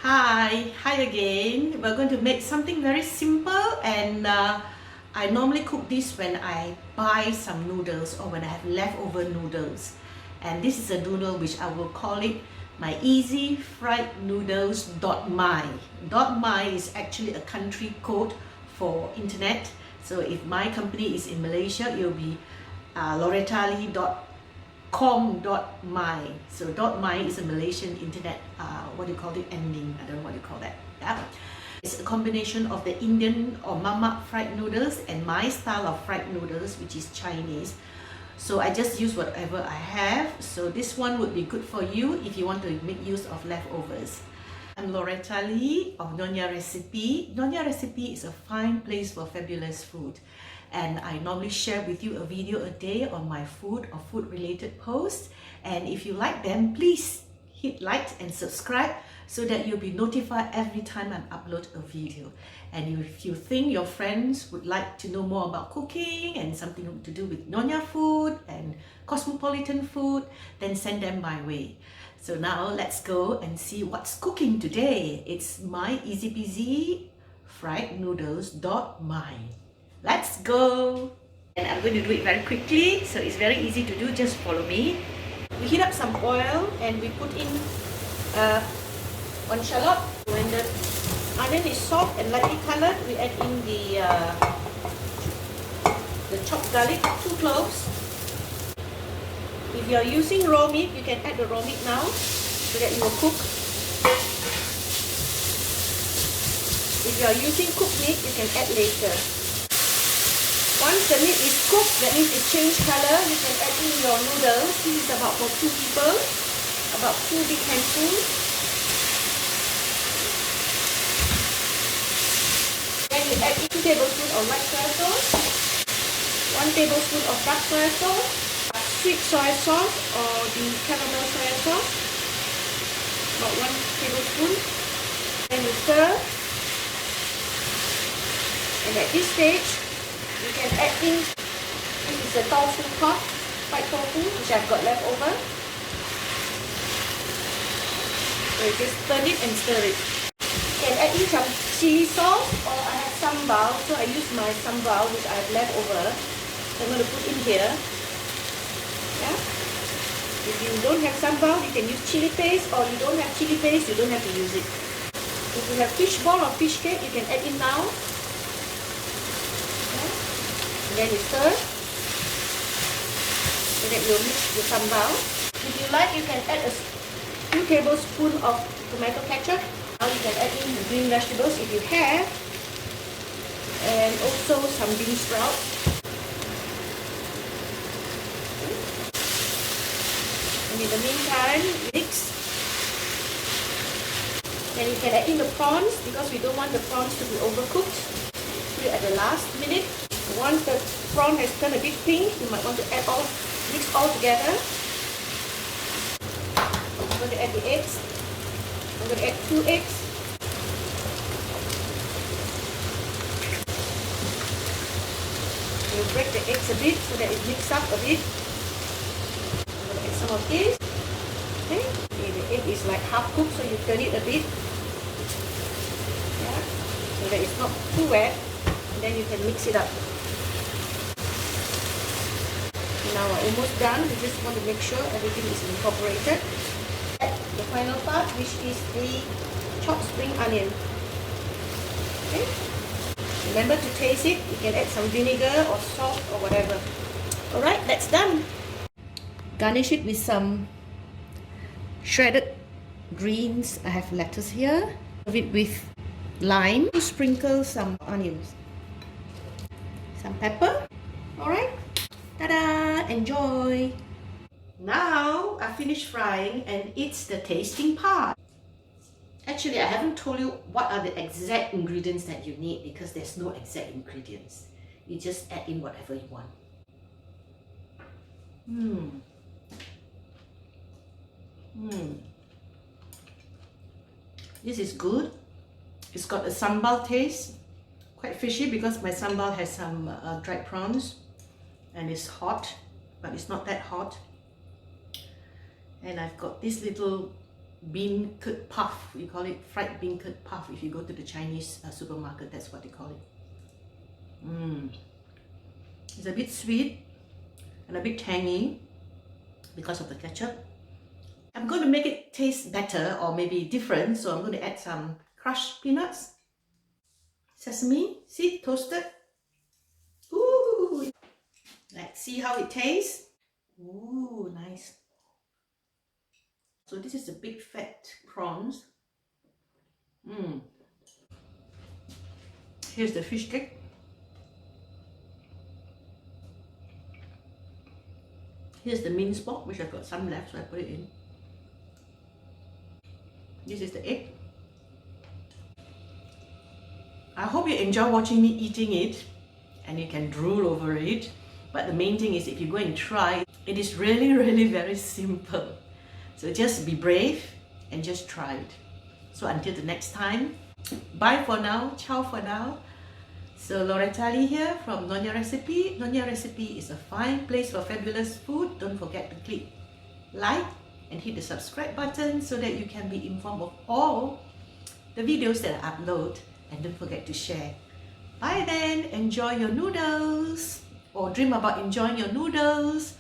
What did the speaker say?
Hi again. We're going to make something very simple, and I normally cook this when I buy some noodles or when I have leftover noodles. And this is a noodle which I will call it my easy fried noodles.my. .my is actually a country code for internet. So if my company is in Malaysia, it will be loretali.com.my. So .my is a Malaysian internet, what do you call it, ending, I don't know what you call that. Yeah. It's a combination of the Indian or mama fried noodles and my style of fried noodles, which is Chinese. So I just use whatever I have. So this one would be good for you if you want to make use of leftovers. I'm Loretali of Nyonyarecipe. Nyonyarecipe is a fine place for fabulous food. And I normally share with you a video a day on my food or food related posts. And if you like them, please hit like and subscribe so that you'll be notified every time I upload a video. And if you think your friends would like to know more about cooking and something to do with Nyonya food and cosmopolitan food, then send them my way. So now let's go and see what's cooking today. It's my easy peasy fried noodles.my. Let's go! And I'm going to do it very quickly, so it's very easy to do, just follow me. We heat up some oil and we put in one shallot. When the onion is soft and lightly colored, we add in the chopped garlic, 2 cloves. If you are using raw meat, you can add the raw meat now so that it will cook. If you are using cooked meat, you can add later. Once the meat is cooked, that means it changed color, you can add in your noodles. This is about for 2 people, about 2 big handfuls. Then you add in 2 tablespoons of white soy sauce, 1 tablespoon of dark soy sauce, sweet soy sauce or the caramel soy sauce, about 1 tablespoon. Then you stir. And at this stage, you can add in, this is a tofu pot, white tofu, which I've got left over. So you just turn it and stir it. You can add in some chili sauce, or I have sambal, so I use my sambal which I have left over. So I'm going to put in here. Yeah. If you don't have sambal, you can use chili paste, or you don't have chili paste, you don't have to use it. If you have fish ball or fish cake, you can add in now. And then you stir so that you'll mix the sambal. If you like, you can add 2 tablespoons of tomato ketchup. Now you can add in the green vegetables if you have, and also some bean sprouts. And in the meantime, mix. Then you can add in the prawns, because we don't want the prawns to be overcooked. Put it at the last minute. Once the prawn has turned a bit pink, you might want to mix all together. I'm going to add the eggs. I'm going to add 2 eggs. You break the eggs a bit so that it mixes up a bit. I'm going to add some of this. Okay, the egg is like half cooked, so you turn it a bit. Yeah, so that it's not too wet. And then you can mix it up. Now we're almost done. We just want to make sure everything is incorporated. The final part, which is the chopped spring onion. Okay. Remember to taste it. You can add some vinegar or salt or whatever. Alright, that's done. Garnish it with some shredded greens. I have lettuce here. Serve it with lime. Sprinkle some onions. Some pepper. Alright. Ta-da! Enjoy! Now I finished frying, and it's the tasting part. Actually, I haven't told you what are the exact ingredients that you need, because there's no exact ingredients. You just add in whatever you want. This is good. It's got a sambal taste. Quite fishy because my sambal has some dried prawns. And it's hot, but it's not that hot. And I've got this little bean curd puff. We call it fried bean curd puff. If you go to the Chinese supermarket, that's what they call it. It's a bit sweet and a bit tangy because of the ketchup. I'm going to make it taste better or maybe different, so I'm going to add some crushed peanuts, sesame seed toasted. Ooh, let's see how it tastes. Ooh, nice. So this is the big fat prawns. Here's the fish cake. Here's the minced pork, which I've got some left, so I put it in. This is the egg. I hope you enjoy watching me eating it and you can drool over it. But the main thing is, if you go and try, it is really, really very simple. So just be brave and just try it. So until the next time, bye for now, ciao for now. So Loretta Lee here from Nyonya Recipe. Nyonya Recipe is a fine place for fabulous food. Don't forget to click like and hit the subscribe button so that you can be informed of all the videos that I upload. And don't forget to share. Bye then, enjoy your noodles, or dream about enjoying your noodles.